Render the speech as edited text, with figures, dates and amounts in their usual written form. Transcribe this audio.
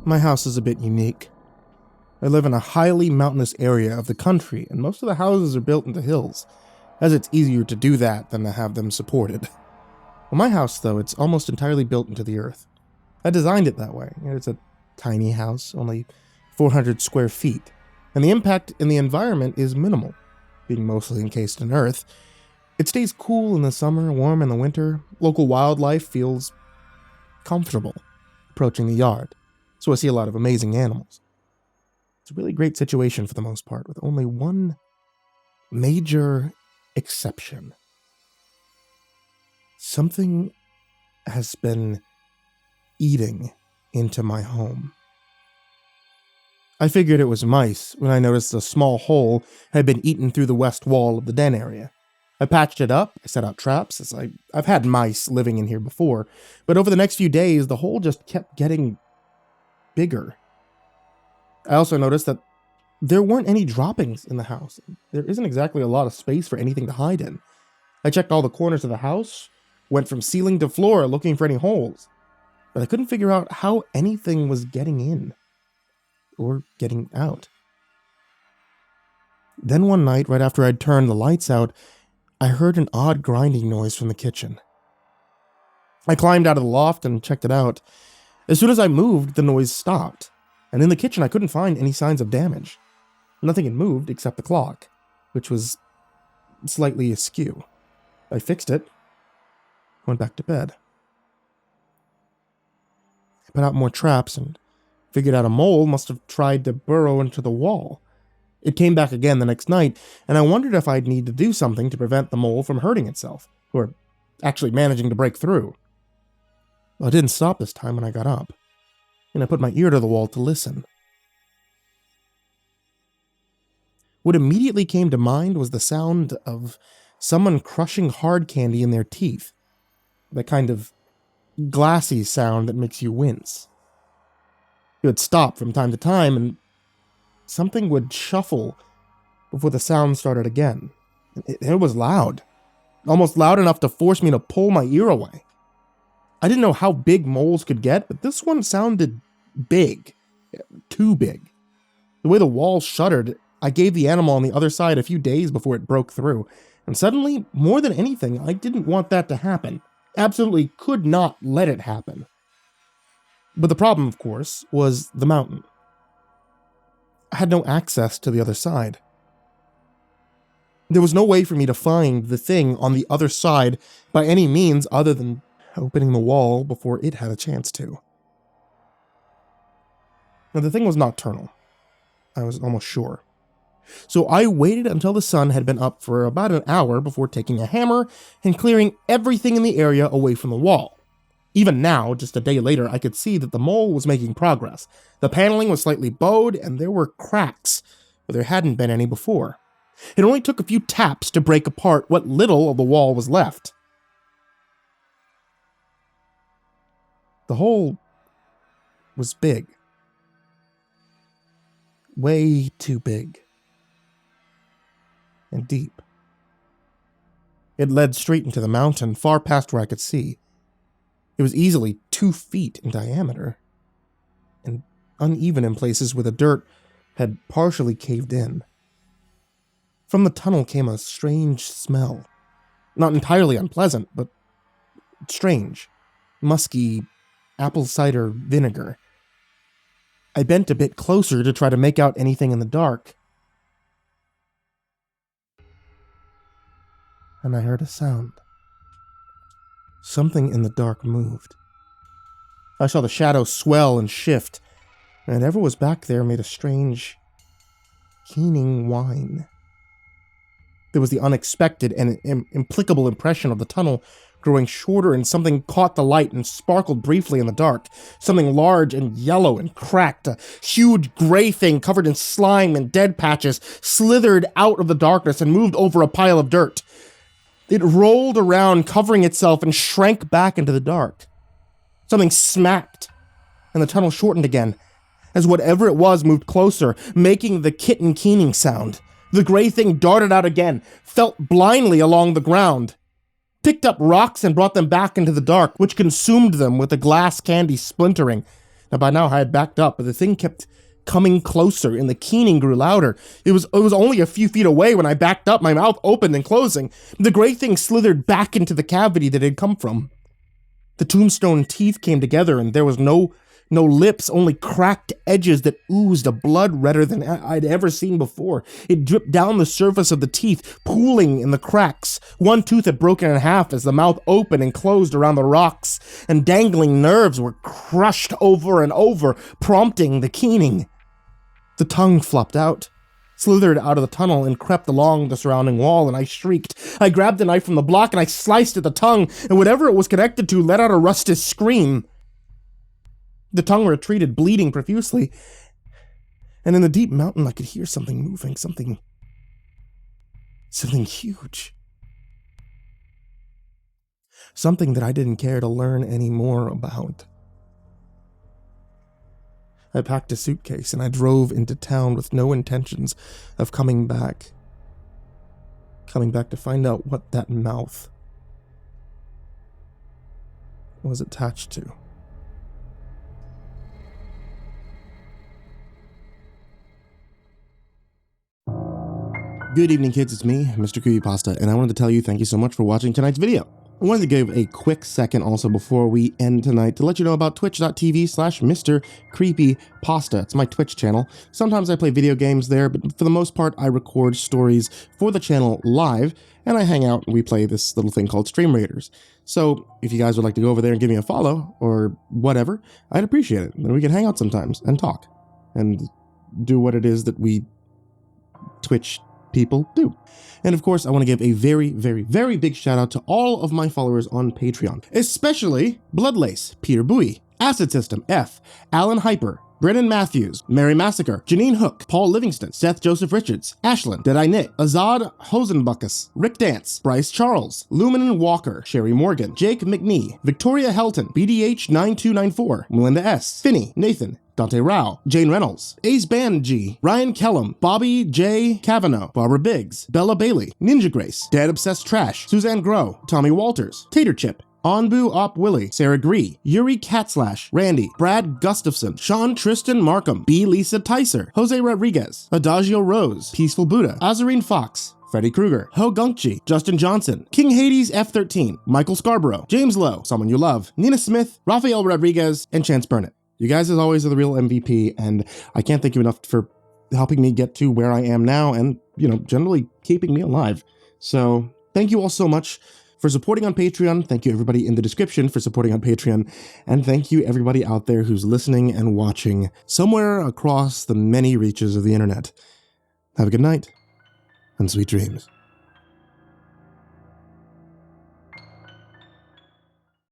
My house is a bit unique. I live in a highly mountainous area of the country, and most of the houses are built into hills, as it's easier to do that than to have them supported. Well, my house, though, it's almost entirely built into the earth. I designed it that way. It's a tiny house, only 400 square feet, and the impact in the environment is minimal, being mostly encased in earth. It stays cool in the summer, warm in the winter. Local wildlife feels comfortable approaching the yard, so I see a lot of amazing animals. It's a really great situation for the most part, with only one major exception. Something has been eating into my home. I figured it was mice when I noticed a small hole had been eaten through the west wall of the den area. I patched it up, I set out traps, as I've had mice living in here before, but over the next few days, the hole just kept getting bigger. I also noticed that there weren't any droppings in the house. There isn't exactly a lot of space for anything to hide in. I checked all the corners of the house, went from ceiling to floor looking for any holes, but I couldn't figure out how anything was getting in or getting out. Then one night, right after I'd turned the lights out, I heard an odd grinding noise from the kitchen. I climbed out of the loft and checked it out. As soon as I moved, the noise stopped, and in the kitchen I couldn't find any signs of damage. Nothing had moved except the clock, which was slightly askew. I fixed it, went back to bed. I put out more traps and figured out a mole must have tried to burrow into the wall. It came back again the next night, and I wondered if I'd need to do something to prevent the mole from hurting itself, or actually managing to break through. Well, it didn't stop this time when I got up, and I put my ear to the wall to listen. What immediately came to mind was the sound of someone crushing hard candy in their teeth. That kind of glassy sound that makes you wince. It would stop from time to time, and something would shuffle before the sound started again. It was loud. Almost loud enough to force me to pull my ear away. I didn't know how big moles could get, but this one sounded big. Too big. The way the wall shuddered, I gave the animal on the other side a few days before it broke through. And suddenly, more than anything, I didn't want that to happen. Absolutely could not let it happen. But the problem, of course, was the mountain. I had no access to the other side. There was no way for me to find the thing on the other side by any means other than opening the wall before it had a chance to. Now, the thing was nocturnal. I was almost sure. So I waited until the sun had been up for about an hour before taking a hammer and clearing everything in the area away from the wall. Even now, just a day later, I could see that the mole was making progress. The paneling was slightly bowed, and there were cracks where there hadn't been any before. It only took a few taps to break apart what little of the wall was left. The hole was big. Way too big. And deep. It led straight into the mountain, far past where I could see. It was easily 2 feet in diameter, and uneven in places where the dirt had partially caved in. From the tunnel came a strange smell. Not entirely unpleasant, but strange. Musky apple cider vinegar. I bent a bit closer to try to make out anything in the dark. And I heard a sound. Something in the dark moved. I saw the shadow swell and shift, and whatever was back there made a strange, keening whine. There was the unexpected and implicable impression of the tunnel growing shorter, and something caught the light and sparkled briefly in the dark. Something large and yellow and cracked, a huge gray thing covered in slime and dead patches, slithered out of the darkness and moved over a pile of dirt. It rolled around, covering itself, and shrank back into the dark. Something smacked, and the tunnel shortened again, as whatever it was moved closer, making the kitten keening sound. The gray thing darted out again, felt blindly along the ground, picked up rocks and brought them back into the dark, which consumed them with the glass candy splintering. Now, by now I had backed up, but the thing kept coming closer and the keening grew louder. It was only a few feet away when I backed up, my mouth opened and closing. The gray thing slithered back into the cavity that it had come from. The tombstone teeth came together and there was no lips, only cracked edges that oozed a blood redder than I'd ever seen before. It dripped down the surface of the teeth, pooling in the cracks. One tooth had broken in half as the mouth opened and closed around the rocks, and dangling nerves were crushed over and over, prompting the keening. The tongue flopped out, slithered out of the tunnel, and crept along the surrounding wall, and I shrieked. I grabbed the knife from the block and I sliced at the tongue, and whatever it was connected to let out a rustous scream. The tongue retreated, bleeding profusely, and in the deep mountain I could hear something moving, something huge. Something that I didn't care to learn any more about. I packed a suitcase and I drove into town with no intentions of coming back. Coming back to find out what that mouth was attached to. Good evening, kids. It's me, MrCreepyPasta, and I wanted to tell you thank you so much for watching tonight's video. I wanted to give a quick second also before we end tonight to let you know about twitch.tv/MrCreepyPasta. It's my Twitch channel. Sometimes I play video games there, but for the most part, I record stories for the channel live, and I hang out and we play this little thing called Stream Raiders. So if you guys would like to go over there and give me a follow or whatever, I'd appreciate it. And we can hang out sometimes and talk and do what it is that we Twitch people do. And of course, I want to give a very, very, very big shout out to all of my followers on Patreon, especially Bloodlace, Peter Bowie, AcidSystem, F, Alan Hyper, Brennan Matthews, Mary Massacre, Janine Hook, Paul Livingston, Seth Joseph Richards, Ashlyn, Deadeye Nick, Azad Hosenbokus, Rick Dance, Bryce Charles, Luminen Walker, Sheri Morgan, Jake Mcnee, Victoria Helton, BDH9294, Melinda S, Phinney, Nathan, Dante Rowe, Jane Rennalls, AceBandg, Ryan Kellum, Bobby J. CAVANAUGH, Barbara Biggs, BellaBailey, NinjaGrace, Dad Obsessed Trash, Suzanne Grow, Tommy Walters, Tater Chip, Onbu Op Willie, Sarah Gree, Yuri Catslash, Randy, Brad Gustafson, Sean Tristan Markham, B. Lisa Tyser, Jose Rodriguez, Adagio Rose, Peaceful Buddha, Azarine Fox, Freddy Krueger, Ho Gunkchi, Justin Johnson, King Hades F13, Michael Scarborough, James Lowe, Someone You Love, Nina Smith, Rafael Rodriguez, and Chance Burnett. You guys, as always, are the real MVP, and I can't thank you enough for helping me get to where I am now and, generally keeping me alive. So thank you all so much for supporting on Patreon. Thank you everybody in the description for supporting on Patreon. And thank you everybody out there who's listening and watching somewhere across the many reaches of the internet. Have a good night and sweet dreams.